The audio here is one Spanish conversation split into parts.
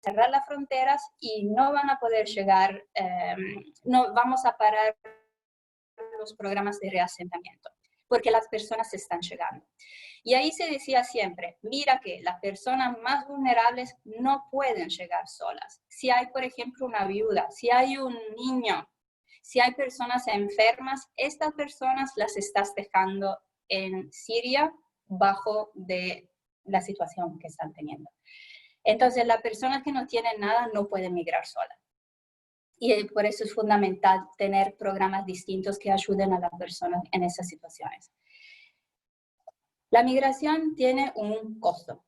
cerrar las fronteras y no van a poder llegar, no vamos a parar los programas de reasentamiento, porque las personas están llegando. Y ahí se decía siempre, mira que las personas más vulnerables no pueden llegar solas. Si hay, por ejemplo, una viuda, si hay un niño, si hay personas enfermas, estas personas las estás dejando en Siria bajo de la situación que están teniendo. Entonces, las personas que no tienen nada no pueden migrar solas. Y por eso es fundamental tener programas distintos que ayuden a las personas en esas situaciones. La migración tiene un costo.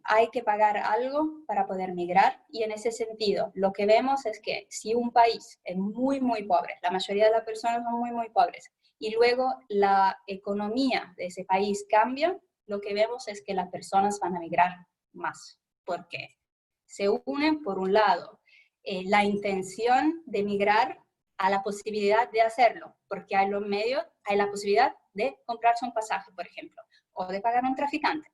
Hay que pagar algo para poder migrar y en ese sentido lo que vemos es que si un país es muy, muy pobre, la mayoría de las personas son muy, muy pobres, y luego la economía de ese país cambia, lo que vemos es que las personas van a migrar más. ¿Por qué? Se unen, por un lado, la intención de migrar a la posibilidad de hacerlo, porque hay los medios, hay la posibilidad de comprarse un pasaje, por ejemplo, o de pagar a un traficante,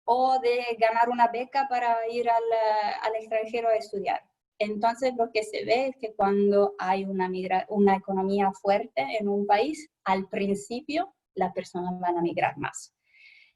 o de ganar una beca para ir al extranjero a estudiar. Entonces, lo que se ve es que cuando hay una economía fuerte en un país, al principio las personas van a migrar más.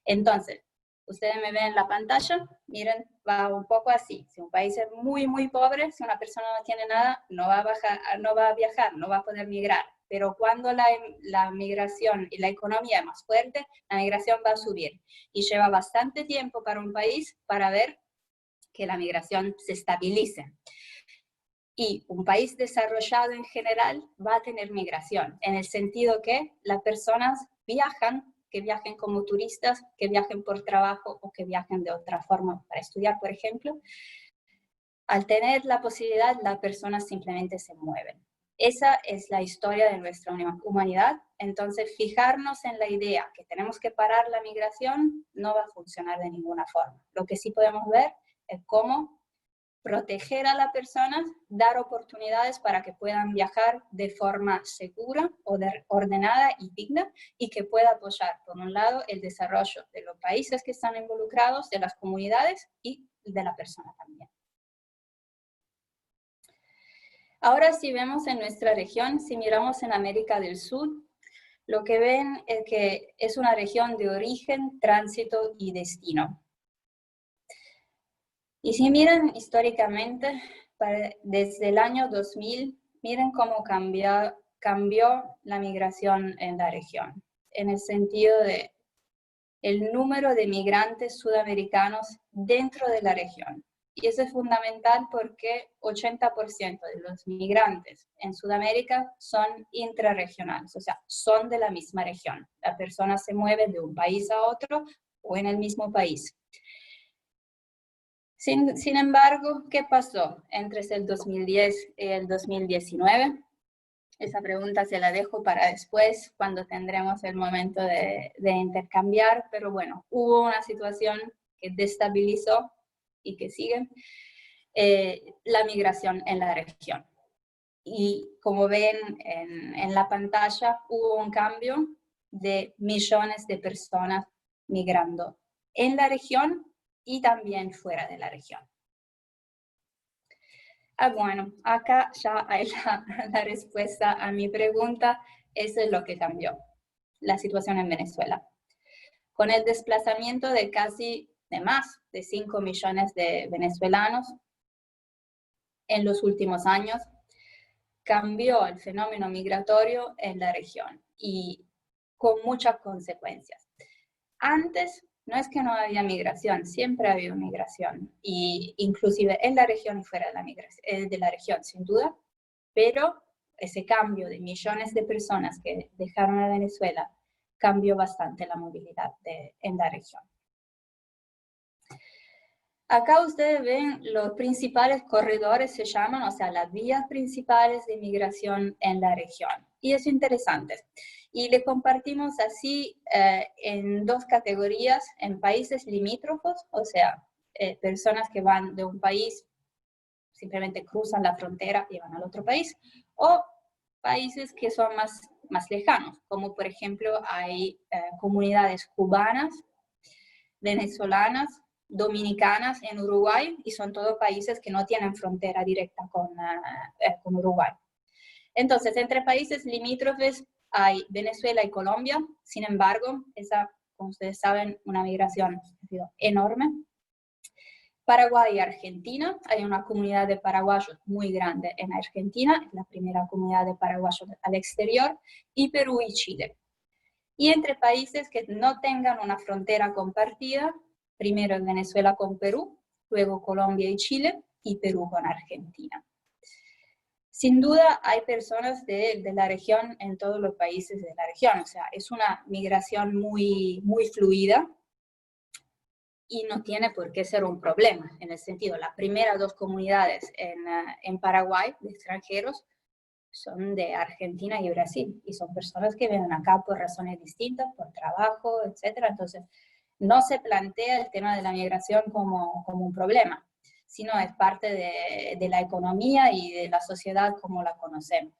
Entonces, ustedes me ven en la pantalla, miren, va un poco así. Si un país es muy, muy pobre, si una persona no tiene nada, no va a viajar, no va a poder migrar. Pero cuando la migración y la economía es más fuerte, la migración va a subir. Y lleva bastante tiempo para un país para ver que la migración se estabilice. Y un país desarrollado en general va a tener migración, en el sentido que las personas viajan, que viajen como turistas, que viajen por trabajo o que viajen de otra forma para estudiar, por ejemplo. Al tener la posibilidad, las personas simplemente se mueven. Esa es la historia de nuestra humanidad. Entonces, fijarnos en la idea que tenemos que parar la migración no va a funcionar de ninguna forma. Lo que sí podemos ver es cómo proteger a las personas, dar oportunidades para que puedan viajar de forma segura, ordenada y digna, y que pueda apoyar, por un lado, el desarrollo de los países que están involucrados, de las comunidades y de la persona también. Ahora, si vemos en nuestra región, si miramos en América del Sur, lo que ven es que es una región de origen, tránsito y destino. Y si miran históricamente, desde el año 2000, miren cómo cambió la migración en la región, en el sentido de el número de migrantes sudamericanos dentro de la región. Y eso es fundamental porque 80% de los migrantes en Sudamérica son intrarregionales, o sea, son de la misma región. La persona se mueve de un país a otro o en el mismo país. Sin embargo, ¿qué pasó entre el 2010 y el 2019? Esa pregunta se la dejo para después, cuando tendremos el momento de intercambiar, pero bueno, hubo una situación que destabilizó y que sigue la migración en la región. Y como ven en la pantalla, hubo un cambio de millones de personas migrando en la región y también fuera de la región. Bueno, acá ya hay la respuesta a mi pregunta. Eso es lo que cambió la situación en Venezuela. Con el desplazamiento de más de 5 millones de venezolanos en los últimos años, cambió el fenómeno migratorio en la región y con muchas consecuencias. Antes, no es que no había migración, siempre había migración, y inclusive en la región y fuera de la región, sin duda, pero ese cambio de millones de personas que dejaron a Venezuela cambió bastante la movilidad en la región. Acá ustedes ven los principales corredores, se llaman, o sea, las vías principales de migración en la región. Y es interesante. Y le compartimos así en dos categorías, en países limítrofos, o sea, personas que van de un país, simplemente cruzan la frontera y van al otro país, o países que son más lejanos, como por ejemplo hay comunidades cubanas, venezolanas, dominicanas en Uruguay, y son todos países que no tienen frontera directa con Uruguay. Entonces, entre países limítrofes hay Venezuela y Colombia. Sin embargo, esa, como ustedes saben, una migración ha sido enorme. Paraguay y Argentina, hay una comunidad de paraguayos muy grande en Argentina, es la primera comunidad de paraguayos al exterior, y Perú y Chile. Y entre países que no tengan una frontera compartida, primero es Venezuela con Perú, luego Colombia y Chile, y Perú con Argentina. Sin duda hay personas de la región en todos los países de la región, o sea, es una migración muy fluida, y no tiene por qué ser un problema, en el sentido, las primeras dos comunidades en Paraguay de extranjeros son de Argentina y Brasil, y son personas que vienen acá por razones distintas, por trabajo, etc. Entonces, no se plantea el tema de la migración como un problema, sino es parte de la economía y de la sociedad como la conocemos.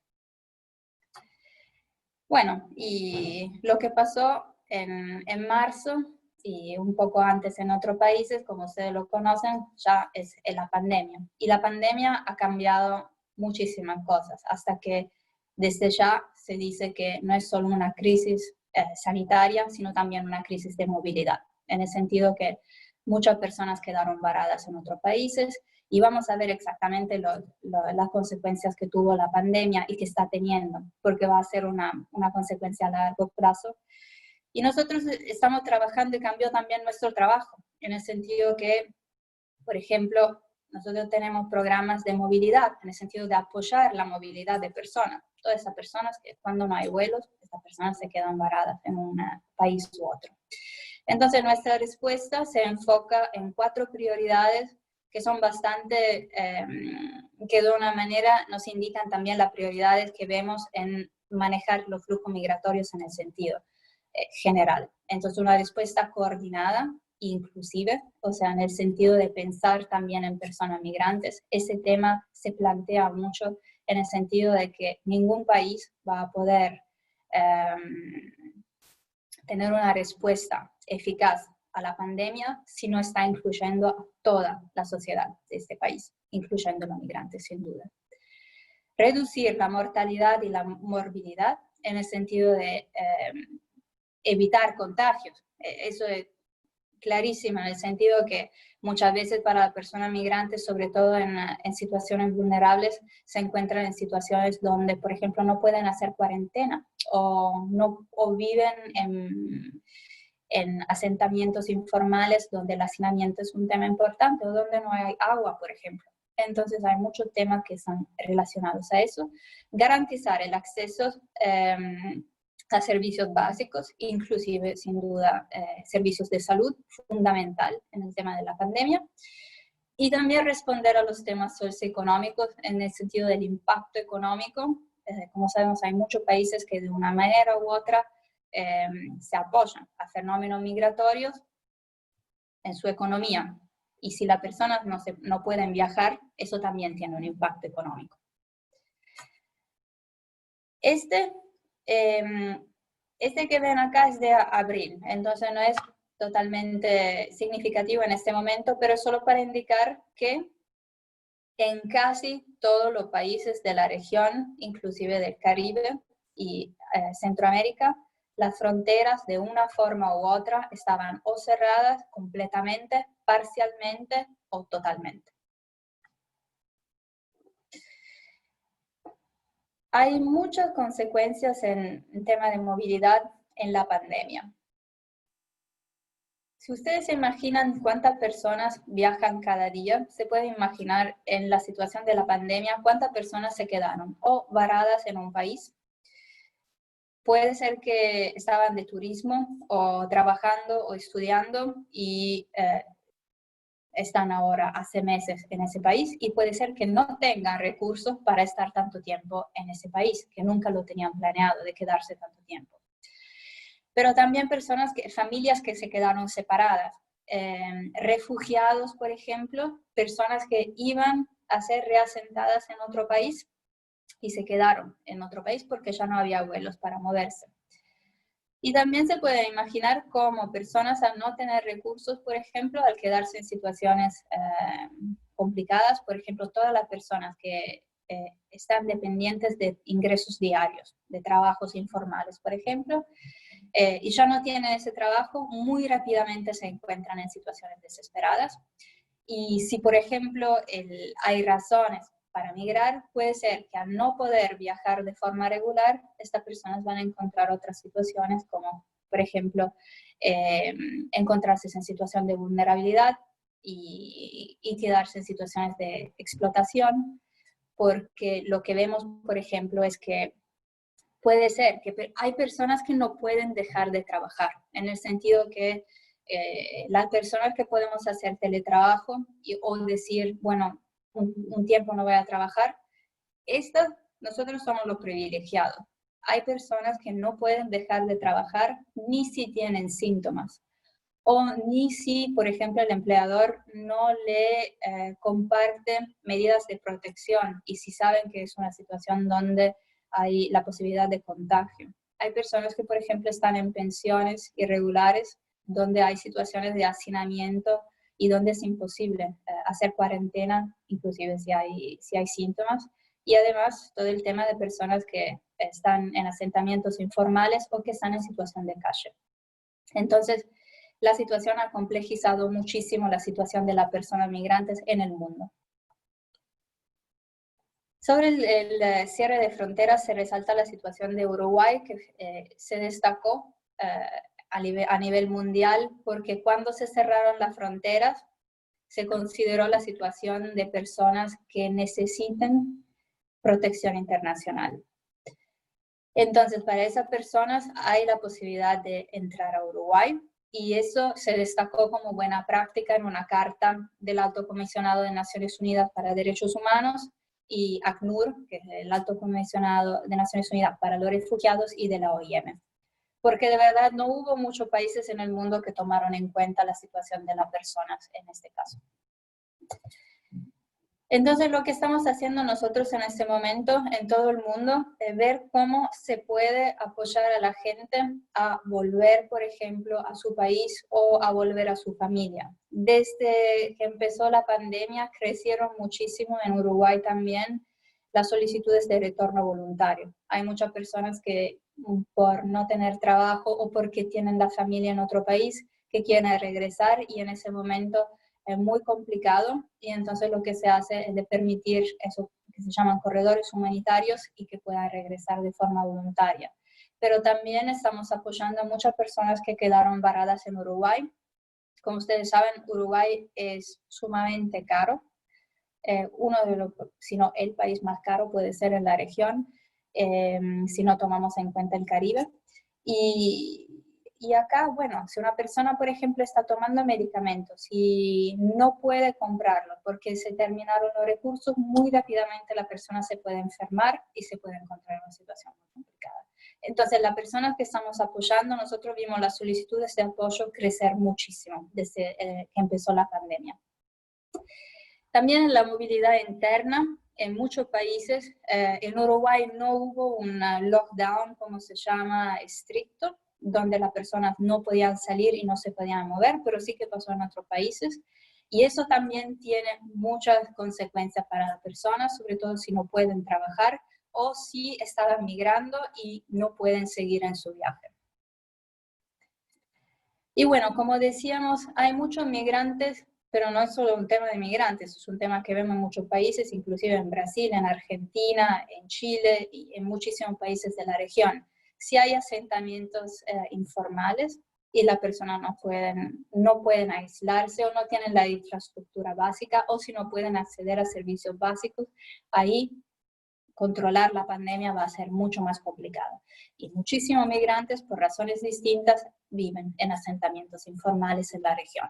Bueno, y lo que pasó en marzo, y un poco antes en otros países, como ustedes lo conocen, ya es la pandemia. Y la pandemia ha cambiado muchísimas cosas, hasta que desde ya se dice que no es solo una crisis sanitaria, sino también una crisis de movilidad, en el sentido que muchas personas quedaron varadas en otros países, y vamos a ver exactamente las consecuencias que tuvo la pandemia y que está teniendo, porque va a ser una consecuencia a largo plazo. Y nosotros estamos trabajando y cambió también nuestro trabajo, en el sentido que, por ejemplo, nosotros tenemos programas de movilidad, en el sentido de apoyar la movilidad de personas. Todas esas personas que cuando no hay vuelos, estas personas se quedan varadas en un país u otro. Entonces nuestra respuesta se enfoca en 4 prioridades que son bastante, que de una manera nos indican también las prioridades que vemos en manejar los flujos migratorios en el sentido general. Entonces, una respuesta coordinada, inclusive, o sea, en el sentido de pensar también en personas migrantes. Ese tema se plantea mucho en el sentido de que ningún país va a poder tener una respuesta eficaz a la pandemia si no está incluyendo a toda la sociedad de este país, incluyendo a los migrantes, sin duda. Reducir la mortalidad y la morbilidad en el sentido de evitar contagios. Eso es clarísimo, en el sentido que muchas veces para las personas migrantes, sobre todo en situaciones vulnerables, se encuentran en situaciones donde, por ejemplo, no pueden hacer cuarentena o viven en asentamientos informales donde el hacinamiento es un tema importante, o donde no hay agua, por ejemplo. Entonces hay muchos temas que están relacionados a eso. Garantizar el acceso a servicios básicos, inclusive, sin duda, servicios de salud, fundamental en el tema de la pandemia. Y también responder a los temas socioeconómicos en el sentido del impacto económico. Como sabemos, hay muchos países que de una manera u otra se apoyan a fenómenos migratorios en su economía. Y si las personas no pueden viajar, eso también tiene un impacto económico. Este que ven acá es de abril, entonces no es totalmente significativo en este momento, pero solo para indicar que en casi todos los países de la región, inclusive del Caribe y Centroamérica, las fronteras de una forma u otra estaban o cerradas completamente, parcialmente o totalmente. Hay muchas consecuencias en tema de movilidad en la pandemia. Si ustedes se imaginan cuántas personas viajan cada día, se puede imaginar en la situación de la pandemia cuántas personas se quedaron o varadas en un país. Puede ser que estaban de turismo o trabajando o estudiando y están ahora hace meses en ese país, y puede ser que no tengan recursos para estar tanto tiempo en ese país, que nunca lo tenían planeado de quedarse tanto tiempo. Pero también familias que se quedaron separadas, refugiados, por ejemplo, personas que iban a ser reasentadas en otro país y se quedaron en otro país porque ya no había vuelos para moverse. Y también se puede imaginar cómo personas al no tener recursos, por ejemplo, al quedarse en situaciones complicadas, por ejemplo, todas las personas que están dependientes de ingresos diarios, de trabajos informales, por ejemplo, y ya no tienen ese trabajo, muy rápidamente se encuentran en situaciones desesperadas. Y si, por ejemplo, hay razones para migrar, puede ser que al no poder viajar de forma regular, estas personas van a encontrar otras situaciones como, por ejemplo, encontrarse en situación de vulnerabilidad y quedarse en situaciones de explotación, porque lo que vemos, por ejemplo, es que puede ser que hay personas que no pueden dejar de trabajar, en el sentido que las personas que podemos hacer teletrabajo o decir, bueno, un tiempo no voy a trabajar, nosotros somos los privilegiados. Hay personas que no pueden dejar de trabajar ni si tienen síntomas o ni si, por ejemplo, el empleador no le comparte medidas de protección y si saben que es una situación donde hay la posibilidad de contagio. Hay personas que, por ejemplo, están en pensiones irregulares donde hay situaciones de hacinamiento y donde es imposible hacer cuarentena, inclusive si hay síntomas. Y además todo el tema de personas que están en asentamientos informales o que están en situación de calle. Entonces, la situación ha complejizado muchísimo la situación de las personas migrantes en el mundo. Sobre el cierre de fronteras se resalta la situación de Uruguay, que se destacó a nivel mundial, porque cuando se cerraron las fronteras, se consideró la situación de personas que necesiten protección internacional. Entonces, para esas personas hay la posibilidad de entrar a Uruguay, y eso se destacó como buena práctica en una carta del Alto Comisionado de Naciones Unidas para Derechos Humanos y ACNUR, que es el Alto Comisionado de Naciones Unidas para los Refugiados, y de la OIM. Porque de verdad no hubo muchos países en el mundo que tomaron en cuenta la situación de las personas en este caso. Entonces, lo que estamos haciendo nosotros en este momento en todo el mundo es ver cómo se puede apoyar a la gente a volver, por ejemplo, a su país o a volver a su familia. Desde que empezó la pandemia, crecieron muchísimo en Uruguay también las solicitudes de retorno voluntario. Hay muchas personas que por no tener trabajo o porque tienen la familia en otro país que quieren regresar, y en ese momento es muy complicado, y entonces lo que se hace es de permitir eso que se llaman corredores humanitarios y que puedan regresar de forma voluntaria. Pero también estamos apoyando a muchas personas que quedaron varadas en Uruguay. Como ustedes saben, Uruguay es sumamente caro. Uno de los, si no el país más caro puede ser en la región, si no tomamos en cuenta el Caribe. Y acá, bueno, si una persona, por ejemplo, está tomando medicamentos y no puede comprarlo porque se terminaron los recursos, muy rápidamente la persona se puede enfermar y se puede encontrar en una situación muy complicada. Entonces, las personas que estamos apoyando, nosotros vimos las solicitudes de apoyo crecer muchísimo desde que empezó la pandemia. También en la movilidad interna, en muchos países, en Uruguay no hubo un lockdown, como se llama, estricto, donde las personas no podían salir y no se podían mover, pero sí que pasó en otros países. Y eso también tiene muchas consecuencias para las personas, sobre todo si no pueden trabajar o si estaban migrando y no pueden seguir en su viaje. Y bueno, como decíamos, hay muchos migrantes, pero no es solo un tema de migrantes, es un tema que vemos en muchos países, inclusive en Brasil, en Argentina, en Chile y en muchísimos países de la región. Si hay asentamientos informales y las personas no pueden aislarse o no tienen la infraestructura básica, o si no pueden acceder a servicios básicos, ahí controlar la pandemia va a ser mucho más complicado. Y muchísimos migrantes, por razones distintas, viven en asentamientos informales en la región.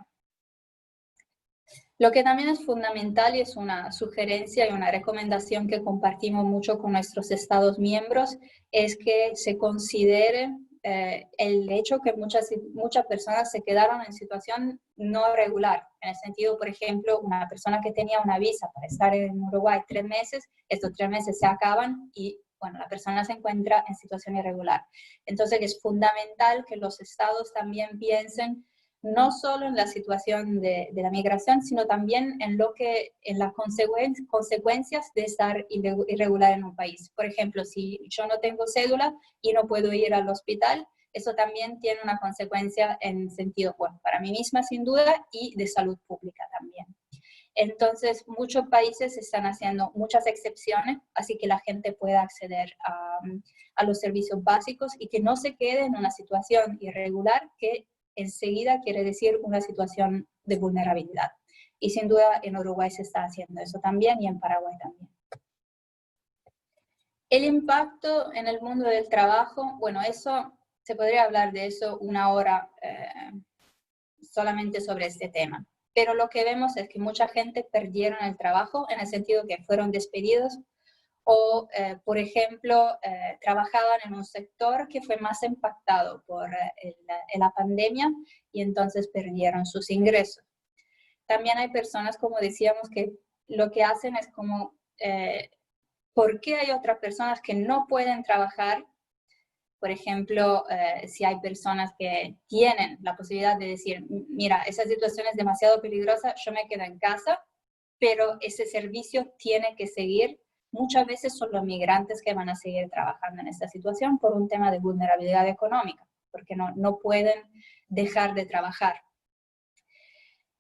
Lo que también es fundamental y es una sugerencia y una recomendación que compartimos mucho con nuestros Estados miembros es que se considere el hecho que muchas personas se quedaron en situación no regular. En el sentido, por ejemplo, una persona que tenía una visa para estar en Uruguay 3 meses, estos 3 meses se acaban y bueno, la persona se encuentra en situación irregular. Entonces es fundamental que los estados también piensen no solo en la situación de la migración, sino también en las consecuencias de estar irregular en un país. Por ejemplo, si yo no tengo cédula y no puedo ir al hospital, eso también tiene una consecuencia en sentido, bueno, para mí misma sin duda y de salud pública también. Entonces, muchos países están haciendo muchas excepciones, así que la gente pueda acceder a los servicios básicos y que no se quede en una situación irregular que enseguida quiere decir una situación de vulnerabilidad. Y sin duda en Uruguay se está haciendo eso también y en Paraguay también. El impacto en el mundo del trabajo, bueno, eso se podría hablar de eso una hora solamente sobre este tema. Pero lo que vemos es que mucha gente perdieron el trabajo en el sentido que fueron despedidos o, por ejemplo, trabajaban en un sector que fue más impactado por la pandemia y entonces perdieron sus ingresos. También hay personas, como decíamos, que lo que hacen es como, ¿por qué hay otras personas que no pueden trabajar? Por ejemplo, si hay personas que tienen la posibilidad de decir, mira, esa situación es demasiado peligrosa, yo me quedo en casa, pero ese servicio tiene que seguir. Muchas veces son los migrantes que van a seguir trabajando en esta situación por un tema de vulnerabilidad económica, porque no pueden dejar de trabajar.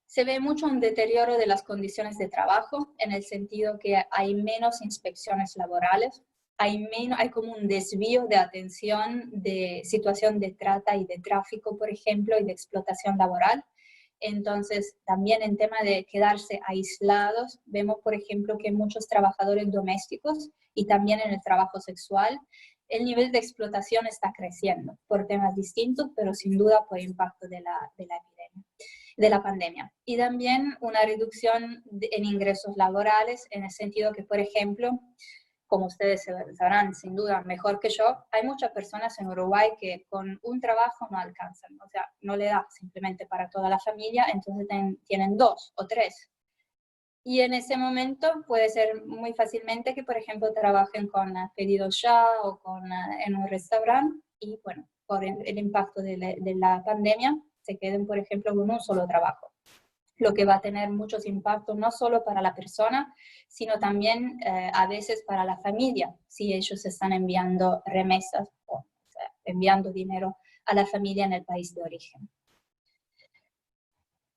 Se ve mucho un deterioro de las condiciones de trabajo, en el sentido que hay menos inspecciones laborales, hay como un desvío de atención de situación de trata y de tráfico, por ejemplo, y de explotación laboral. Entonces, también en tema de quedarse aislados, vemos, por ejemplo, que muchos trabajadores domésticos y también en el trabajo sexual, el nivel de explotación está creciendo por temas distintos, pero sin duda por impacto de la pandemia. Y también una reducción en ingresos laborales, en el sentido que, por ejemplo, como ustedes sabrán sin duda mejor que yo, hay muchas personas en Uruguay que con un trabajo no alcanzan, o sea, no le da simplemente para toda la familia, entonces tienen 2 o 3. Y en ese momento puede ser muy fácilmente que, por ejemplo, trabajen con pedidos ya o en un restaurante y, bueno, por el impacto de la pandemia, se queden, por ejemplo, con un solo trabajo, lo que va a tener muchos impactos no solo para la persona, sino también a veces para la familia, si ellos están enviando remesas o sea, enviando dinero a la familia en el país de origen.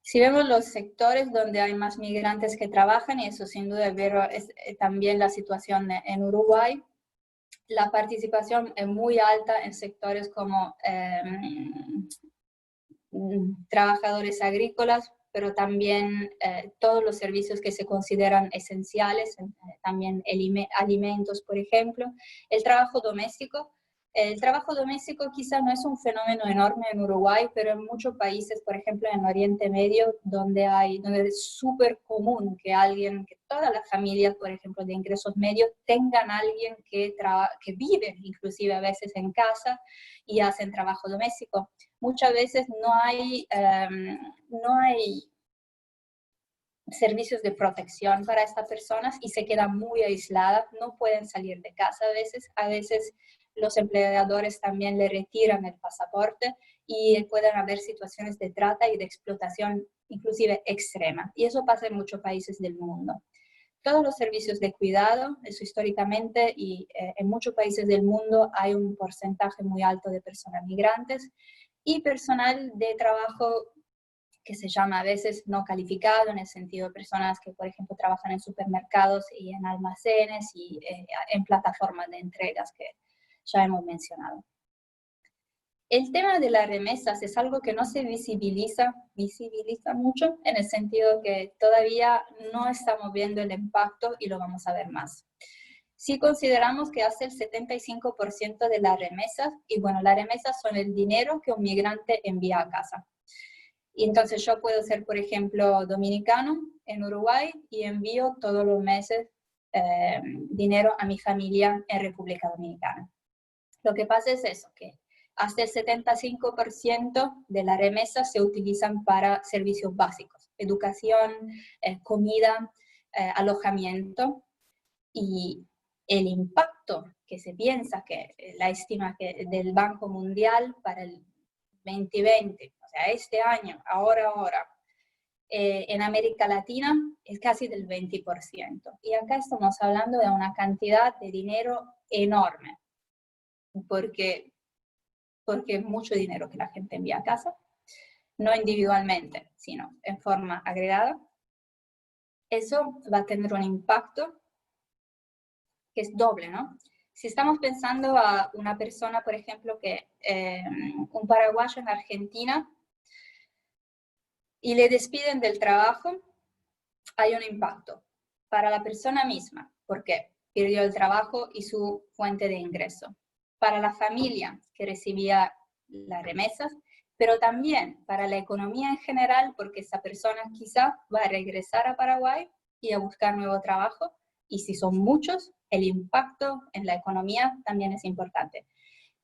Si vemos los sectores donde hay más migrantes que trabajan, y eso sin duda es también la situación en Uruguay, la participación es muy alta en sectores como trabajadores agrícolas, pero también todos los servicios que se consideran esenciales, también alimentos, por ejemplo. El trabajo doméstico. El trabajo doméstico quizá no es un fenómeno enorme en Uruguay, pero en muchos países, por ejemplo en Oriente Medio, donde es súper común que todas las familias, por ejemplo, de ingresos medios, tengan alguien que vive inclusive a veces en casa y hacen trabajo doméstico. Muchas veces no hay servicios de protección para estas personas y se quedan muy aisladas, no pueden salir de casa a veces los empleadores también le retiran el pasaporte y pueden haber situaciones de trata y de explotación inclusive extrema. Y eso pasa en muchos países del mundo. Todos los servicios de cuidado, eso históricamente, y en muchos países del mundo hay un porcentaje muy alto de personas migrantes y personal de trabajo que se llama a veces no calificado, en el sentido de personas que, por ejemplo, trabajan en supermercados y en almacenes y en plataformas de entregas que ya hemos mencionado. El tema de las remesas es algo que no se visibiliza mucho, en el sentido que todavía no estamos viendo el impacto y lo vamos a ver más. Si consideramos que hace el 75% de las remesas, y bueno, las remesas son el dinero que un migrante envía a casa. Y entonces yo puedo ser, por ejemplo, dominicano en Uruguay y envío todos los meses dinero a mi familia en República Dominicana. Lo que pasa es eso, que hasta el 75% de las remesas se utilizan para servicios básicos, educación, comida, alojamiento, y el impacto que se piensa, que la estima que del Banco Mundial para el 2020, o sea, este año, ahora, en América Latina es casi del 20%. Y acá estamos hablando de una cantidad de dinero enorme, porque es mucho dinero que la gente envía a casa, no individualmente, sino en forma agregada. Eso va a tener un impacto que es doble, ¿no? Si estamos pensando a una persona, por ejemplo, que un paraguayo en Argentina y le despiden del trabajo, hay un impacto para la persona misma, porque perdió el trabajo y su fuente de ingreso. Para la familia que recibía las remesas, pero también para la economía en general, porque esa persona quizá va a regresar a Paraguay y a buscar nuevo trabajo, y si son muchos, el impacto en la economía también es importante.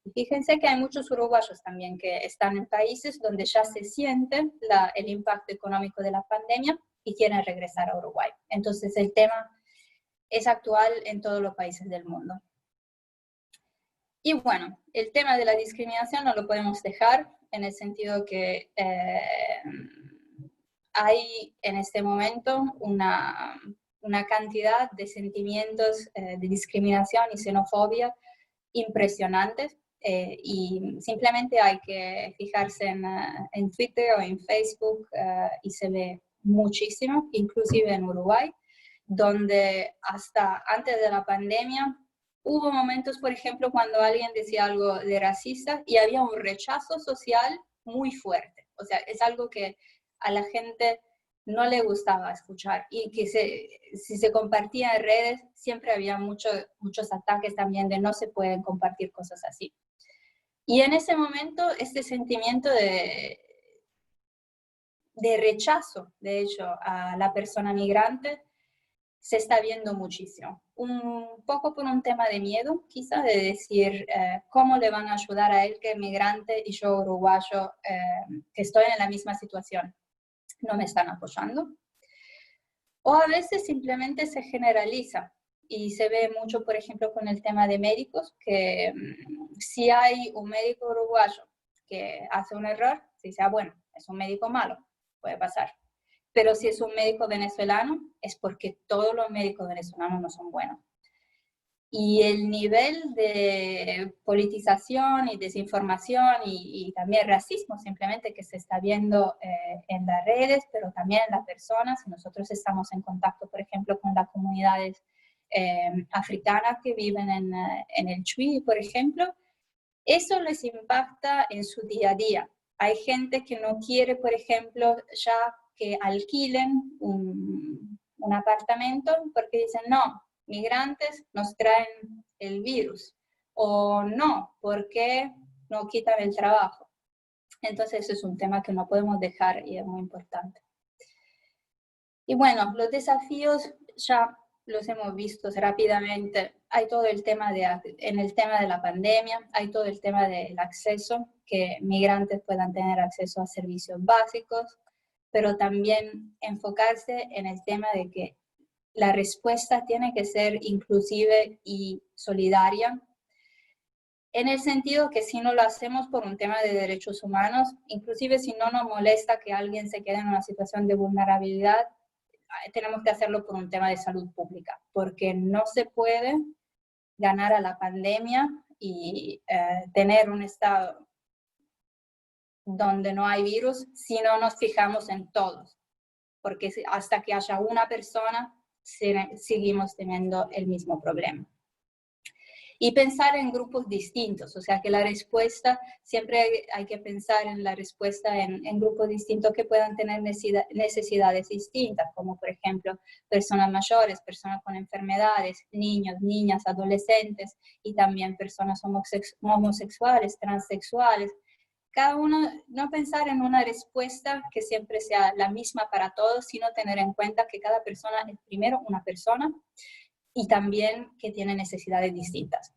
Y fíjense que hay muchos uruguayos también que están en países donde ya se siente el impacto económico de la pandemia y quieren regresar a Uruguay. Entonces el tema es actual en todos los países del mundo. Y bueno, el tema de la discriminación no lo podemos dejar en el sentido que hay en este momento una cantidad de sentimientos de discriminación y xenofobia impresionantes, y simplemente hay que fijarse en Twitter o en Facebook y se ve muchísimo, inclusive en Uruguay, donde hasta antes de la pandemia hubo momentos, por ejemplo, cuando alguien decía algo de racista y había un rechazo social muy fuerte. O sea, es algo que a la gente no le gustaba escuchar y que si se compartía en redes siempre había muchos ataques también de no se pueden compartir cosas así. Y en ese momento este sentimiento de rechazo, de hecho, a la persona migrante se está viendo muchísimo. Un poco por un tema de miedo, quizá, de decir cómo le van a ayudar a él que es migrante y yo uruguayo que estoy en la misma situación. No me están apoyando. O a veces simplemente se generaliza y se ve mucho, por ejemplo, con el tema de médicos, que si hay un médico uruguayo que hace un error, se dice, bueno, es un médico malo, puede pasar. Pero si es un médico venezolano, es porque todos los médicos venezolanos no son buenos. Y el nivel de politización y desinformación y también racismo simplemente que se está viendo en las redes, pero también en las personas. Nosotros estamos en contacto, por ejemplo, con las comunidades africanas que viven en el Chuy, por ejemplo. Eso les impacta en su día a día. Hay gente que no quiere, por ejemplo, ya que alquilen un apartamento porque dicen, no, migrantes nos traen el virus, o no, porque no quitan el trabajo. Entonces, eso es un tema que no podemos dejar y es muy importante. Y bueno, los desafíos ya los hemos visto rápidamente. Hay todo el tema en el tema de la pandemia, hay todo el tema del acceso, que migrantes puedan tener acceso a servicios básicos, pero también enfocarse en el tema de que la respuesta tiene que ser inclusive y solidaria, en el sentido que si no lo hacemos por un tema de derechos humanos, inclusive si no nos molesta que alguien se quede en una situación de vulnerabilidad, tenemos que hacerlo por un tema de salud pública, porque no se puede ganar a la pandemia y tener un estado donde no hay virus si no nos fijamos en todos, porque hasta que haya una persona seguimos teniendo el mismo problema. Y pensar en grupos distintos, o sea que la respuesta, siempre hay que pensar en la respuesta en grupos distintos que puedan tener necesidades distintas, como por ejemplo personas mayores, personas con enfermedades, niños, niñas, adolescentes y también personas homosexuales, transexuales. Cada uno, no pensar en una respuesta que siempre sea la misma para todos, sino tener en cuenta que cada persona es primero una persona y también que tiene necesidades distintas.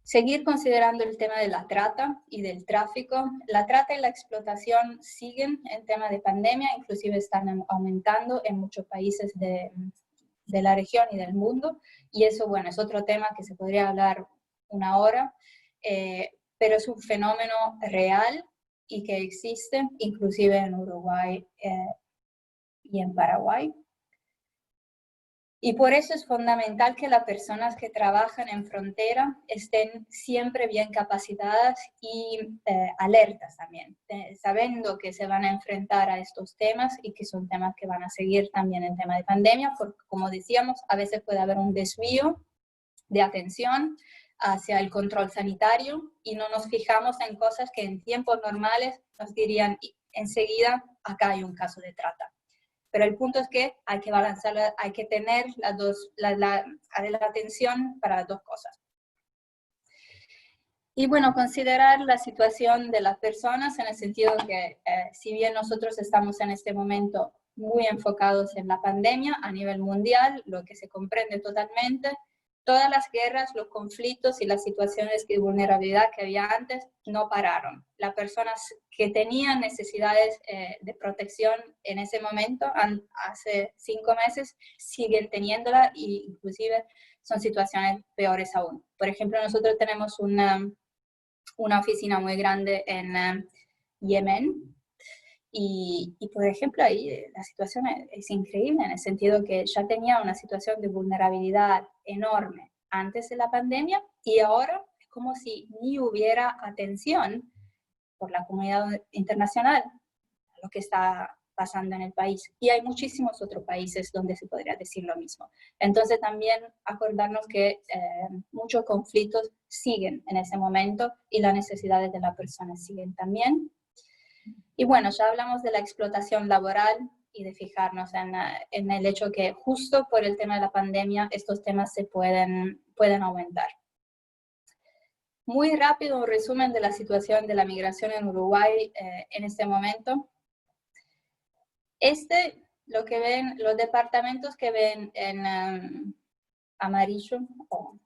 Seguir considerando el tema de la trata y del tráfico. La trata y la explotación siguen en tema de pandemia, inclusive están aumentando en muchos países de de la región y del mundo, y eso, bueno, es otro tema que se podría hablar una hora, pero es un fenómeno real y que existe, inclusive en Uruguay y en Paraguay. Y por eso es fundamental que las personas que trabajan en frontera estén siempre bien capacitadas y alertas también, sabiendo que se van a enfrentar a estos temas y que son temas que van a seguir también en tema de pandemia, porque como decíamos, a veces puede haber un desvío de atención hacia el control sanitario y no nos fijamos en cosas que en tiempos normales nos dirían enseguida, acá hay un caso de trata. Pero el punto es que hay que balancear, hay que tener la atención para las dos cosas. Y bueno, considerar la situación de las personas en el sentido que si bien nosotros estamos en este momento muy enfocados en la pandemia a nivel mundial, lo que se comprende totalmente, todas las guerras, los conflictos y las situaciones de vulnerabilidad que había antes no pararon. Las personas que tenían necesidades de protección en ese momento, hace 5 meses, siguen teniéndola e inclusive son situaciones peores aún. Por ejemplo, nosotros tenemos una oficina muy grande en Yemen, y por ejemplo ahí la situación es increíble en el sentido que ya tenía una situación de vulnerabilidad enorme antes de la pandemia y ahora es como si ni hubiera atención por la comunidad internacional a lo que está pasando en el país. Y hay muchísimos otros países donde se podría decir lo mismo. Entonces también acordarnos que muchos conflictos siguen en ese momento y las necesidades de las personas siguen también. Y bueno, ya hablamos de la explotación laboral y de fijarnos en el hecho que justo por el tema de la pandemia estos temas se pueden aumentar. Muy rápido un resumen de la situación de la migración en Uruguay en este momento. Lo que ven, los departamentos que ven en amarillo o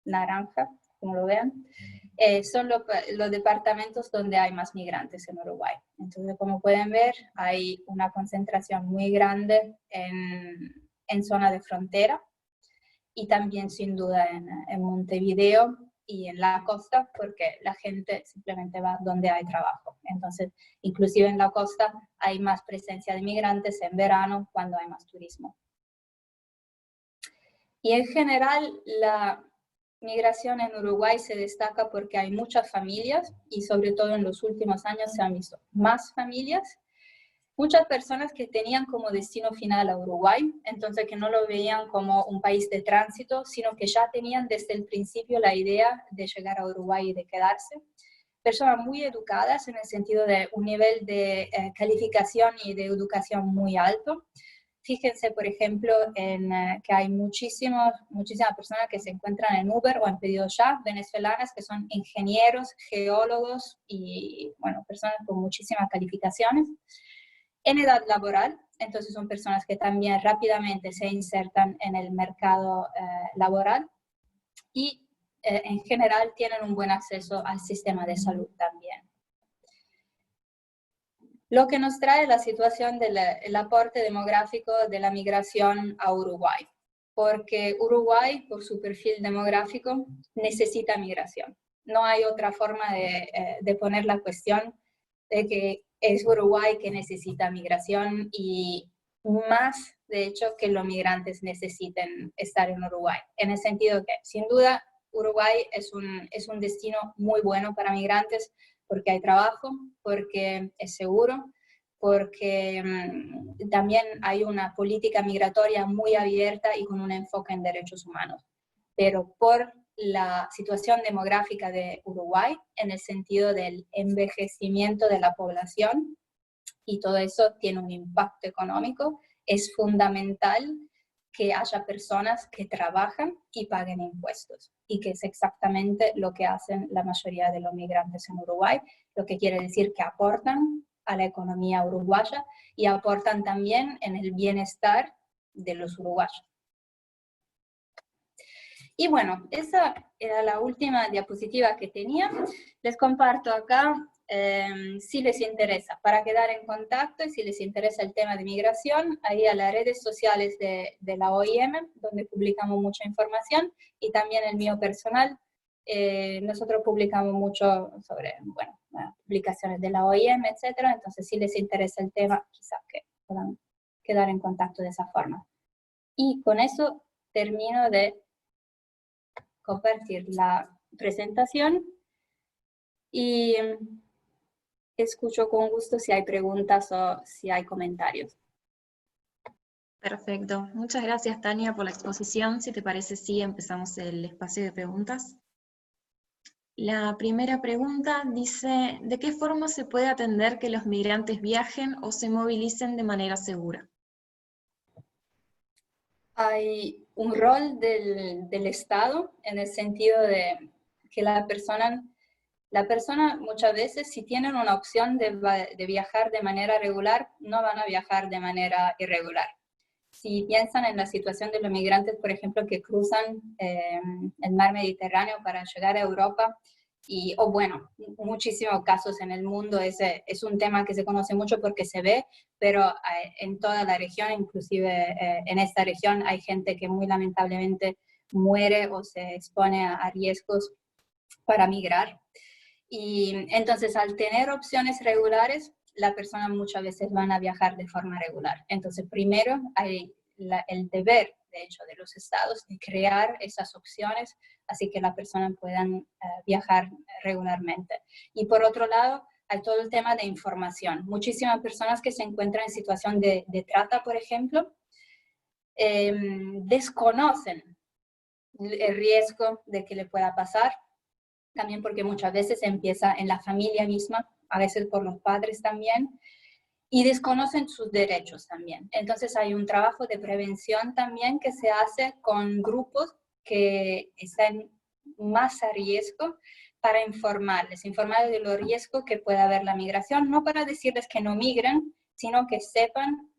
naranja, como lo vean, son los departamentos donde hay más migrantes en Uruguay. Entonces, como pueden ver, hay una concentración muy grande en zona de frontera y también sin duda en Montevideo y en la costa, porque la gente simplemente va donde hay trabajo. Entonces, inclusive en la costa hay más presencia de migrantes en verano cuando hay más turismo. Y en general, la migración en Uruguay se destaca porque hay muchas familias y sobre todo en los últimos años se han visto más familias. Muchas personas que tenían como destino final a Uruguay, entonces que no lo veían como un país de tránsito, sino que ya tenían desde el principio la idea de llegar a Uruguay y de quedarse. Personas muy educadas en el sentido de un nivel de calificación y de educación muy alto. Fíjense, por ejemplo, en que hay muchísimas personas que se encuentran en Uber o en Pedido Ya, venezolanas que son ingenieros, geólogos y, bueno, personas con muchísimas calificaciones. En edad laboral, entonces son personas que también rápidamente se insertan en el mercado laboral y en general tienen un buen acceso al sistema de salud también. Lo que nos trae la situación del aporte demográfico de la migración a Uruguay, porque Uruguay, por su perfil demográfico, necesita migración. No hay otra forma de poner la cuestión de que es Uruguay que necesita migración y más, de hecho, que los migrantes necesiten estar en Uruguay. En el sentido que, sin duda, Uruguay es un destino muy bueno para migrantes porque hay trabajo, porque es seguro, porque también hay una política migratoria muy abierta y con un enfoque en derechos humanos. Pero por la situación demográfica de Uruguay, en el sentido del envejecimiento de la población, y todo eso tiene un impacto económico, es fundamental que haya personas que trabajan y paguen impuestos, y que es exactamente lo que hacen la mayoría de los migrantes en Uruguay, lo que quiere decir que aportan a la economía uruguaya y aportan también en el bienestar de los uruguayos. Y bueno, esa era la última diapositiva que tenía. Les comparto acá si les interesa, para quedar en contacto, y si les interesa el tema de migración, ahí a las redes sociales de la OIM, donde publicamos mucha información, y también el mío personal. Nosotros publicamos mucho sobre, bueno, publicaciones de la OIM, etcétera. Entonces, si les interesa el tema, quizás que puedan quedar en contacto de esa forma. Y con eso termino de compartir la presentación y escucho con gusto si hay preguntas o si hay comentarios. Perfecto. Muchas gracias, Tania, por la exposición. Si te parece, sí, empezamos el espacio de preguntas. La primera pregunta dice, ¿de qué forma se puede atender que los migrantes viajen o se movilicen de manera segura? Hay un rol del Estado en el sentido de que la persona muchas veces, si tienen una opción de viajar de manera regular, no van a viajar de manera irregular. Si piensan en la situación de los migrantes, por ejemplo, que cruzan el mar Mediterráneo para llegar a Europa, o bueno, muchísimos casos en el mundo, es un tema que se conoce mucho porque se ve, pero en toda la región, inclusive en esta región, hay gente que muy lamentablemente muere o se expone a riesgos para migrar. Y entonces, al tener opciones regulares, la persona muchas veces van a viajar de forma regular. Entonces, primero hay el deber, de hecho, de los estados de crear esas opciones, así que la persona puedan viajar regularmente. Y por otro lado, hay todo el tema de información. Muchísimas personas que se encuentran en situación de trata, por ejemplo, desconocen el riesgo de que le pueda pasar, también porque muchas veces empieza en la familia misma, a veces por los padres también, y desconocen sus derechos también. Entonces hay un trabajo de prevención también que se hace con grupos que están más a riesgo para informarles de los riesgos que puede haber la migración, no para decirles que no migren, sino que sepan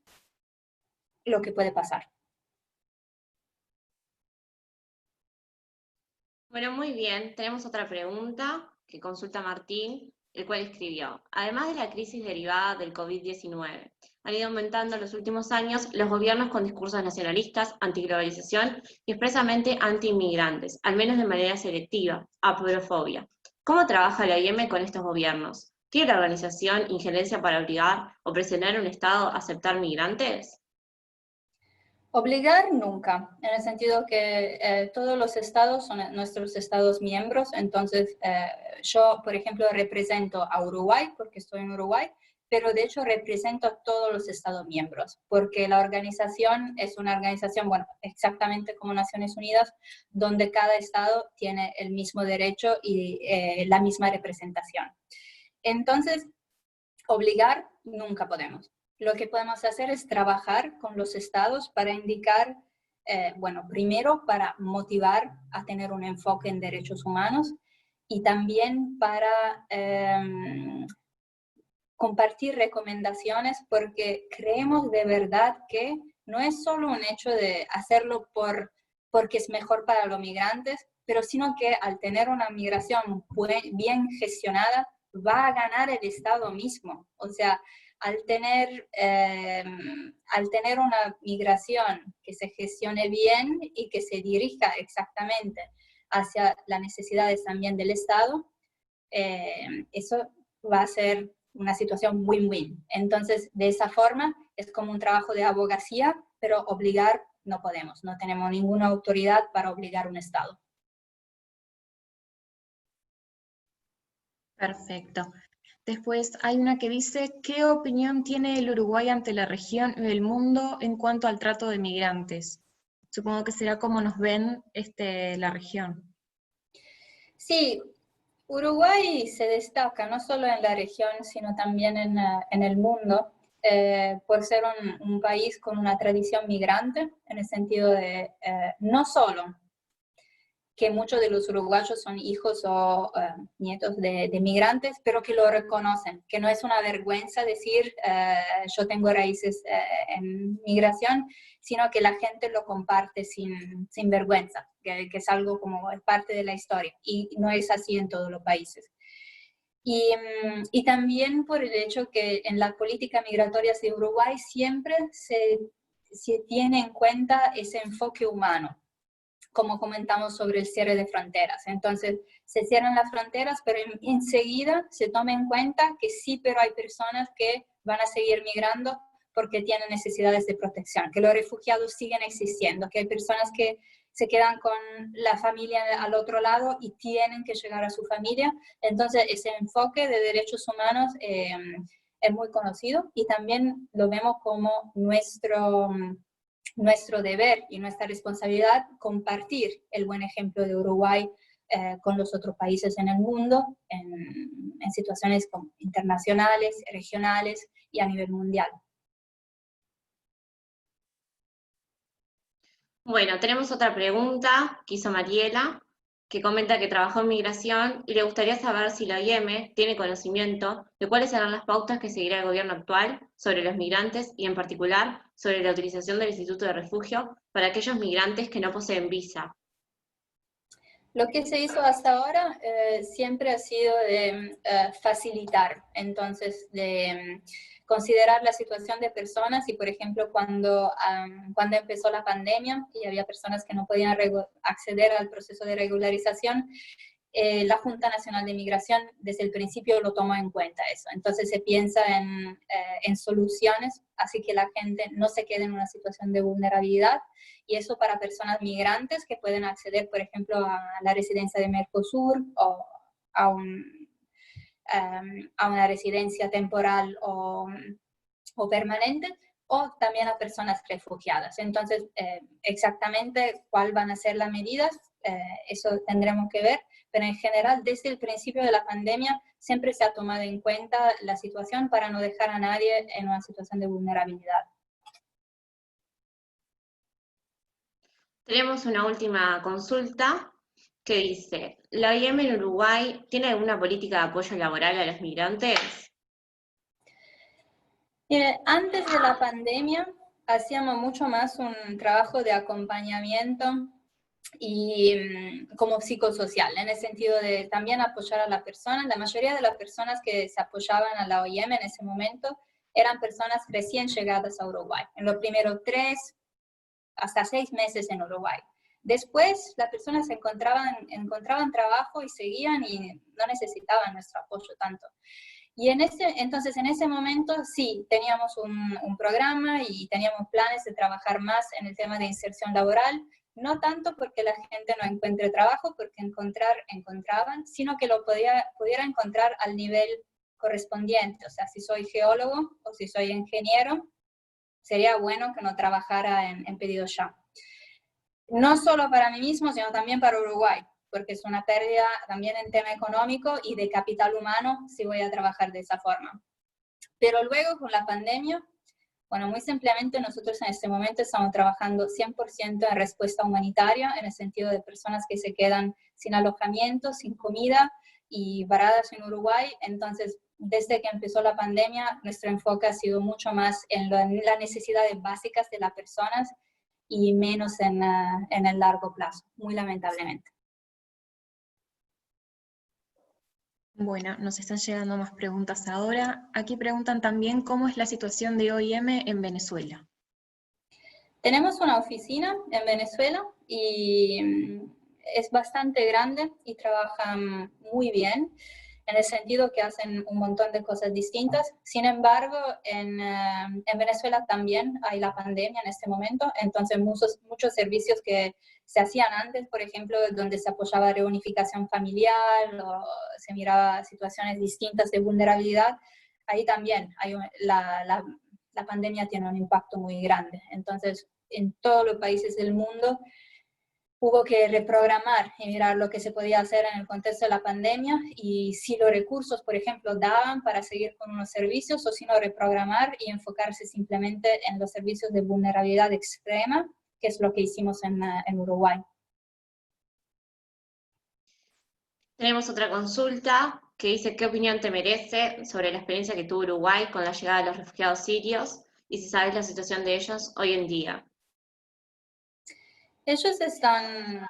lo que puede pasar. Bueno, muy bien. Tenemos otra pregunta que consulta Martín, el cual escribió, además de la crisis derivada del COVID-19, han ido aumentando en los últimos años los gobiernos con discursos nacionalistas, antiglobalización y expresamente anti-inmigrantes, al menos de manera selectiva, aporofobia. ¿Cómo trabaja la OIM con estos gobiernos? ¿Tiene la organización injerencia para obligar o presionar a un Estado a aceptar migrantes? Obligar nunca, en el sentido que todos los estados son nuestros estados miembros, entonces yo, por ejemplo, represento a Uruguay, porque estoy en Uruguay, pero de hecho represento a todos los estados miembros, porque la organización es una organización, bueno, exactamente como Naciones Unidas, donde cada estado tiene el mismo derecho y la misma representación. Entonces, obligar nunca podemos. Lo que podemos hacer es trabajar con los estados para indicar, bueno, primero para motivar a tener un enfoque en derechos humanos y también para compartir recomendaciones, porque creemos de verdad que no es solo un hecho de hacerlo porque es mejor para los migrantes, pero sino que al tener una migración bien gestionada, va a ganar el Estado mismo. O sea, al tener una migración que se gestione bien y que se dirija exactamente hacia las necesidades también del Estado, eso va a ser una situación win-win. Entonces, de esa forma, es como un trabajo de abogacía, pero obligar no podemos, no tenemos ninguna autoridad para obligar a un Estado. Perfecto. Después hay una que dice, ¿qué opinión tiene el Uruguay ante la región y el mundo en cuanto al trato de migrantes? Supongo que será como nos ven la región. Sí, Uruguay se destaca no solo en la región, sino también en el mundo, por ser un país con una tradición migrante, en el sentido de no solo que muchos de los uruguayos son hijos o nietos de migrantes, pero que lo reconocen, que no es una vergüenza decir yo tengo raíces en migración, sino que la gente lo comparte sin vergüenza, que es algo como parte de la historia, y no es así en todos los países. Y también por el hecho que en las políticas migratorias de Uruguay siempre se tiene en cuenta ese enfoque humano, como comentamos sobre el cierre de fronteras. Entonces, se cierran las fronteras, pero enseguida se toma en cuenta que sí, pero hay personas que van a seguir migrando porque tienen necesidades de protección, que los refugiados siguen existiendo, que hay personas que se quedan con la familia al otro lado y tienen que llegar a su familia. Entonces, ese enfoque de derechos humanos es muy conocido y también lo vemos como nuestro deber y nuestra responsabilidad compartir el buen ejemplo de Uruguay con los otros países en el mundo, en situaciones internacionales, regionales y a nivel mundial. Bueno, tenemos otra pregunta que hizo Mariela, que comenta que trabajó en migración y le gustaría saber si la OIM tiene conocimiento de cuáles serán las pautas que seguirá el gobierno actual sobre los migrantes y en particular sobre la utilización del Instituto de Refugio para aquellos migrantes que no poseen visa. Lo que se hizo hasta ahora siempre ha sido de facilitar, entonces de considerar la situación de personas y, por ejemplo, cuando empezó la pandemia y había personas que no podían acceder al proceso de regularización, la Junta Nacional de Migración desde el principio lo tomó en cuenta eso. Entonces se piensa en soluciones, así que la gente no se quede en una situación de vulnerabilidad, y eso para personas migrantes que pueden acceder, por ejemplo, a la residencia de Mercosur o a una residencia temporal o permanente, o también a personas refugiadas. Entonces, exactamente cuál van a ser las medidas, eso tendremos que ver, pero en general, desde el principio de la pandemia, siempre se ha tomado en cuenta la situación para no dejar a nadie en una situación de vulnerabilidad. Tenemos una última consulta que dice, ¿la OIM en Uruguay tiene alguna política de apoyo laboral a los migrantes? Antes de la pandemia hacíamos mucho más un trabajo de acompañamiento y como psicosocial, en el sentido de también apoyar a la persona. La mayoría de las personas que se apoyaban a la OIM en ese momento eran personas recién llegadas a Uruguay, en los primeros 3 hasta 6 meses en Uruguay. Después las personas encontraban trabajo y seguían y no necesitaban nuestro apoyo tanto. Y entonces en ese momento sí, teníamos un programa y teníamos planes de trabajar más en el tema de inserción laboral, no tanto porque la gente no encuentre trabajo, porque encontraban, sino que lo pudiera encontrar al nivel correspondiente. O sea, si soy geólogo o si soy ingeniero, sería bueno que no trabajara en pedido ya. No solo para mí mismo, sino también para Uruguay, porque es una pérdida también en tema económico y de capital humano si voy a trabajar de esa forma. Pero luego con la pandemia, bueno, muy simplemente nosotros en este momento estamos trabajando 100% en respuesta humanitaria, en el sentido de personas que se quedan sin alojamiento, sin comida y varadas en Uruguay. Entonces, desde que empezó la pandemia, nuestro enfoque ha sido mucho más en las necesidades básicas de las personas y menos en el largo plazo, muy lamentablemente. Bueno, nos están llegando más preguntas ahora. Aquí preguntan también cómo es la situación de OIM en Venezuela. Tenemos una oficina en Venezuela y es bastante grande y trabajan muy bien, en el sentido que hacen un montón de cosas distintas. Sin embargo, en Venezuela también hay la pandemia en este momento, entonces muchos servicios que se hacían antes, por ejemplo, donde se apoyaba reunificación familiar o se miraba situaciones distintas de vulnerabilidad, ahí también la pandemia tiene un impacto muy grande. Entonces, en todos los países del mundo hubo que reprogramar y mirar lo que se podía hacer en el contexto de la pandemia y si los recursos, por ejemplo, daban para seguir con unos servicios o si no reprogramar y enfocarse simplemente en los servicios de vulnerabilidad extrema, que es lo que hicimos en Uruguay. Tenemos otra consulta que dice qué opinión te merece sobre la experiencia que tuvo Uruguay con la llegada de los refugiados sirios y si sabes la situación de ellos hoy en día. Ellos están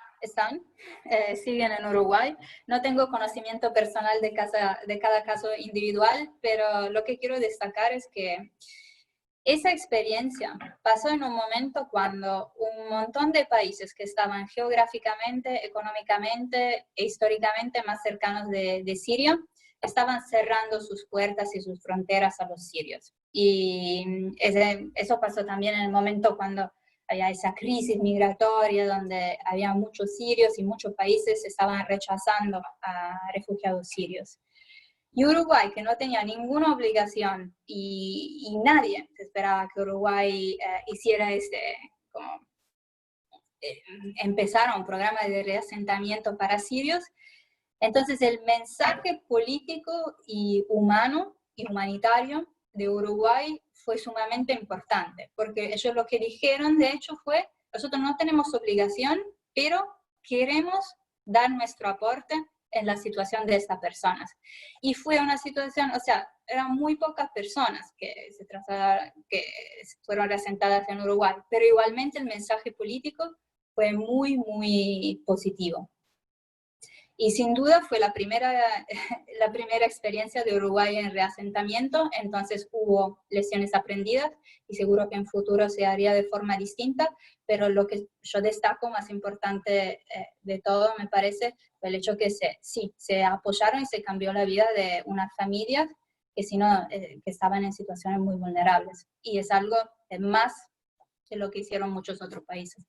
siguen en Uruguay. No tengo conocimiento personal de cada caso individual, pero lo que quiero destacar es que esa experiencia pasó en un momento cuando un montón de países que estaban geográficamente, económicamente e históricamente más cercanos de Siria, estaban cerrando sus puertas y sus fronteras a los sirios. Y eso pasó también en el momento cuando había esa crisis migratoria donde había muchos sirios y muchos países estaban rechazando a refugiados sirios. Y Uruguay, que no tenía ninguna obligación y nadie esperaba que Uruguay hiciera empezara un programa de reasentamiento para sirios. Entonces el mensaje político y humano y humanitario de Uruguay fue sumamente importante, porque ellos lo que dijeron, de hecho, fue: nosotros no tenemos obligación, pero queremos dar nuestro aporte en la situación de estas personas. Y fue una situación, o sea, eran muy pocas personas que fueron reasentadas en Uruguay, pero igualmente el mensaje político fue muy, muy positivo. Y sin duda fue la primera experiencia de Uruguay en reasentamiento, entonces hubo lecciones aprendidas y seguro que en futuro se haría de forma distinta, pero lo que yo destaco más importante de todo, me parece, fue el hecho que se apoyaron y se cambió la vida de unas familias que, que estaban en situaciones muy vulnerables. Y es algo más que lo que hicieron muchos otros países.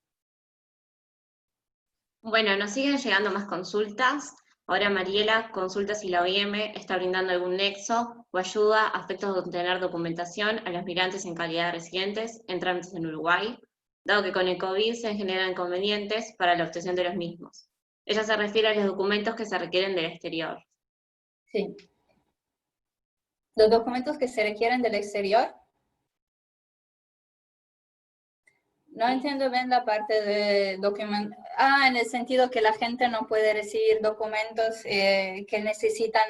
Bueno, nos siguen llegando más consultas. Ahora Mariela consulta si la OIM está brindando algún nexo o ayuda a efectos de obtener documentación a los migrantes en calidad de residentes en trámites en Uruguay, dado que con el COVID se generan inconvenientes para la obtención de los mismos. Ella se refiere a los documentos que se requieren del exterior. Sí. Los documentos que se requieren del exterior. No entiendo bien la parte de documentos. En el sentido que la gente no puede recibir documentos que necesitan.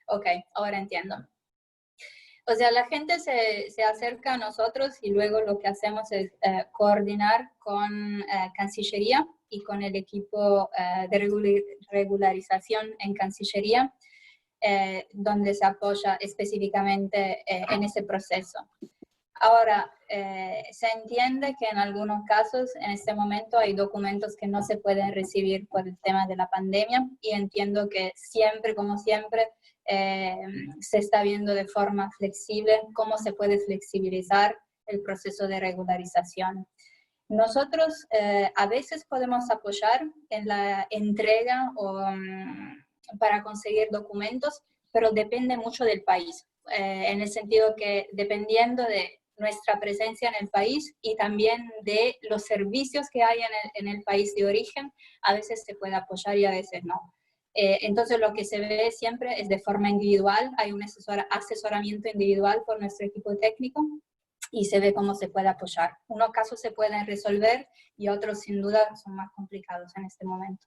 Ok, ahora entiendo. O sea, la gente se acerca a nosotros y luego lo que hacemos es coordinar con Cancillería y con el equipo de regularización en Cancillería, donde se apoya específicamente en ese proceso. Ahora, se entiende que en algunos casos, en este momento, hay documentos que no se pueden recibir por el tema de la pandemia, y entiendo que siempre, como siempre, se está viendo de forma flexible cómo se puede flexibilizar el proceso de regularización. Nosotros a veces podemos apoyar en la entrega para conseguir documentos, pero depende mucho del país, en el sentido que dependiendo de nuestra presencia en el país y también de los servicios que hay en el país de origen, a veces se puede apoyar y a veces no. Entonces lo que se ve siempre es de forma individual, hay un asesoramiento individual por nuestro equipo técnico y se ve cómo se puede apoyar. Unos casos se pueden resolver y otros sin duda son más complicados en este momento.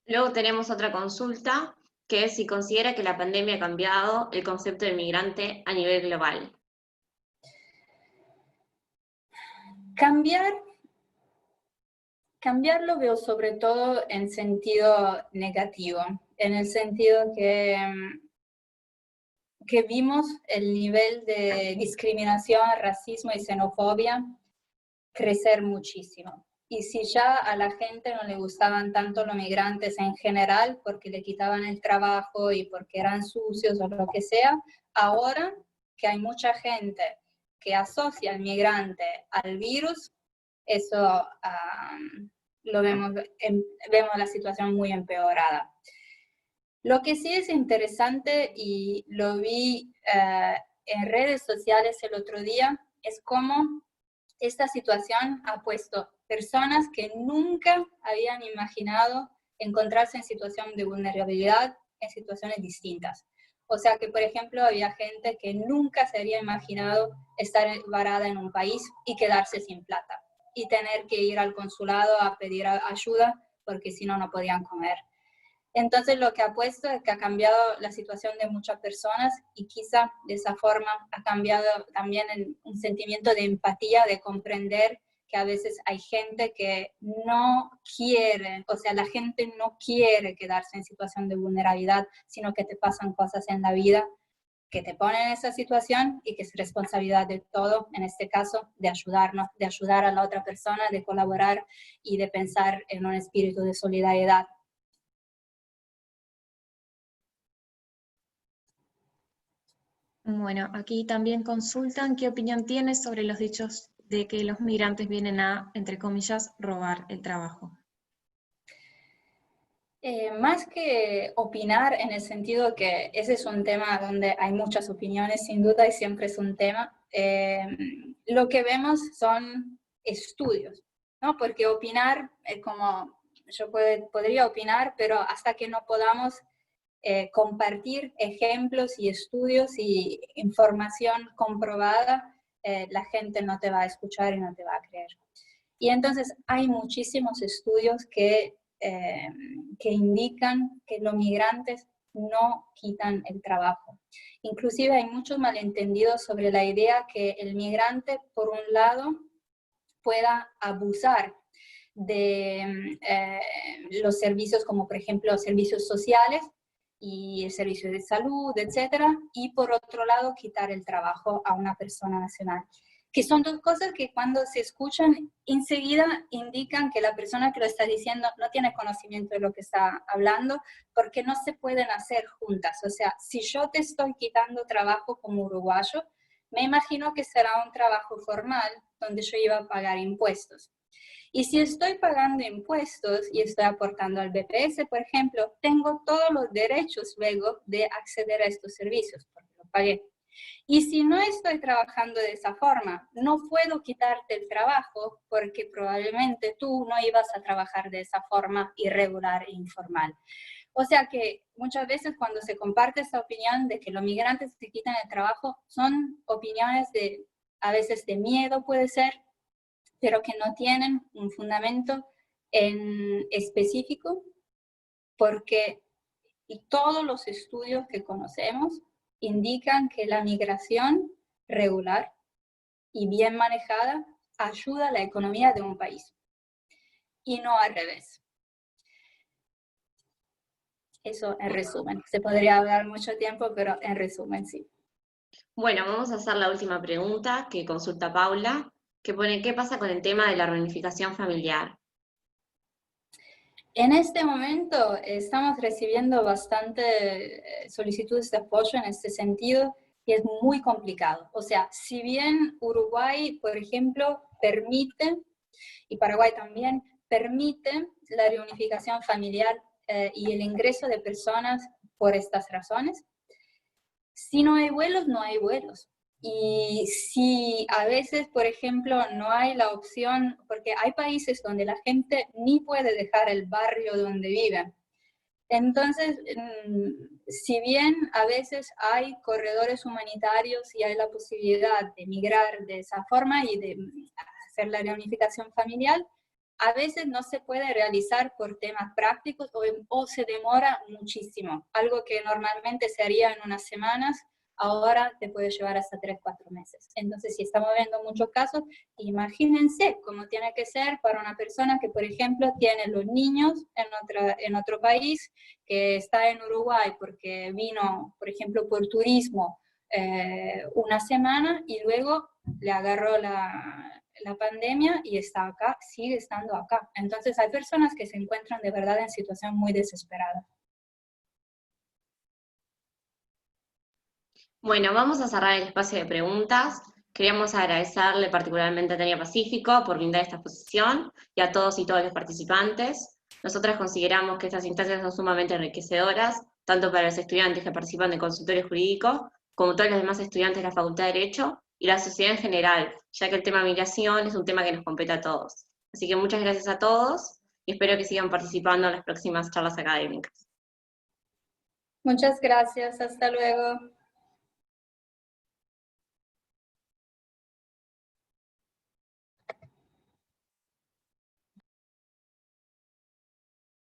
Luego tenemos otra consulta, que es si considera que la pandemia ha cambiado el concepto de migrante a nivel global. Cambiar lo veo sobre todo en sentido negativo, en el sentido que vimos el nivel de discriminación, racismo y xenofobia crecer muchísimo. Y si ya a la gente no le gustaban tanto los migrantes en general porque le quitaban el trabajo y porque eran sucios o lo que sea, ahora que hay mucha gente que asocia al migrante al virus, eso vemos la situación muy empeorada. Lo que sí es interesante, y lo vi en redes sociales el otro día, es cómo esta situación ha puesto personas que nunca habían imaginado encontrarse en situación de vulnerabilidad en situaciones distintas. O sea que, por ejemplo, había gente que nunca se había imaginado estar varada en un país y quedarse sin plata y tener que ir al consulado a pedir ayuda porque si no, no podían comer. Entonces lo que ha puesto es que ha cambiado la situación de muchas personas y quizá de esa forma ha cambiado también un sentimiento de empatía, de comprender que a veces hay gente que no quiere, o sea, la gente no quiere quedarse en situación de vulnerabilidad, sino que te pasan cosas en la vida que te ponen en esa situación y que es responsabilidad de todo, en este caso, de ayudarnos, de ayudar a la otra persona, de colaborar y de pensar en un espíritu de solidaridad. Bueno, aquí también consultan qué opinión tienes sobre los dichos de que los migrantes vienen a, entre comillas, robar el trabajo. Más que opinar en el sentido que ese es un tema donde hay muchas opiniones, sin duda, y siempre es un tema, lo que vemos son estudios, ¿no? Porque opinar es como, yo podría opinar, pero hasta que no podamos compartir ejemplos y estudios y información comprobada, la gente no te va a escuchar y no te va a creer. Y entonces hay muchísimos estudios que indican que los migrantes no quitan el trabajo. Inclusive hay muchos malentendidos sobre la idea que el migrante, por un lado, pueda abusar de los servicios como, por ejemplo, los servicios sociales y el servicio de salud, etcétera, y por otro lado, quitar el trabajo a una persona nacional, que son dos cosas que cuando se escuchan enseguida indican que la persona que lo está diciendo no tiene conocimiento de lo que está hablando, porque no se pueden hacer juntas. O sea, si yo te estoy quitando trabajo como uruguayo, me imagino que será un trabajo formal donde yo iba a pagar impuestos. Y si estoy pagando impuestos y estoy aportando al BPS, por ejemplo, tengo todos los derechos luego de acceder a estos servicios, porque lo pagué. Y si no estoy trabajando de esa forma, no puedo quitarte el trabajo porque probablemente tú no ibas a trabajar de esa forma irregular e informal. O sea que muchas veces cuando se comparte esta opinión de que los migrantes se quitan el trabajo, son opiniones de, a veces de miedo puede ser, pero que no tienen un fundamento en específico, porque todos los estudios que conocemos indican que la migración regular y bien manejada ayuda a la economía de un país, y no al revés. Eso en resumen. Se podría hablar mucho tiempo, pero en resumen sí. Bueno, vamos a hacer la última pregunta que consulta Paula, que pone, ¿qué pasa con el tema de la reunificación familiar? En este momento estamos recibiendo bastante solicitudes de apoyo en este sentido y es muy complicado. O sea, si bien Uruguay, por ejemplo, permite, y Paraguay también, permite la reunificación familiar y el ingreso de personas por estas razones, si no hay vuelos, no hay vuelos. Y si a veces, por ejemplo, no hay la opción, porque hay países donde la gente ni puede dejar el barrio donde vive. Entonces, si bien a veces hay corredores humanitarios y hay la posibilidad de migrar de esa forma y de hacer la reunificación familiar, a veces no se puede realizar por temas prácticos o se demora muchísimo. Algo que normalmente se haría en unas semanas, ahora te puede llevar hasta 3-4 meses. Entonces, si estamos viendo muchos casos, imagínense cómo tiene que ser para una persona que, por ejemplo, tiene los niños en otro país, que está en Uruguay porque vino, por ejemplo, por turismo una semana y luego le agarró la pandemia y está acá, sigue estando acá. Entonces hay personas que se encuentran de verdad en situación muy desesperada. Bueno, vamos a cerrar el espacio de preguntas. Queríamos agradecerle particularmente a Tania Pacífico por brindar esta exposición y a todos y todas los participantes. Nosotras consideramos que estas instancias son sumamente enriquecedoras, tanto para los estudiantes que participan del consultorio jurídico, como todos los demás estudiantes de la Facultad de Derecho y la sociedad en general, ya que el tema migración es un tema que nos compete a todos. Así que muchas gracias a todos y espero que sigan participando en las próximas charlas académicas. Muchas gracias, hasta luego.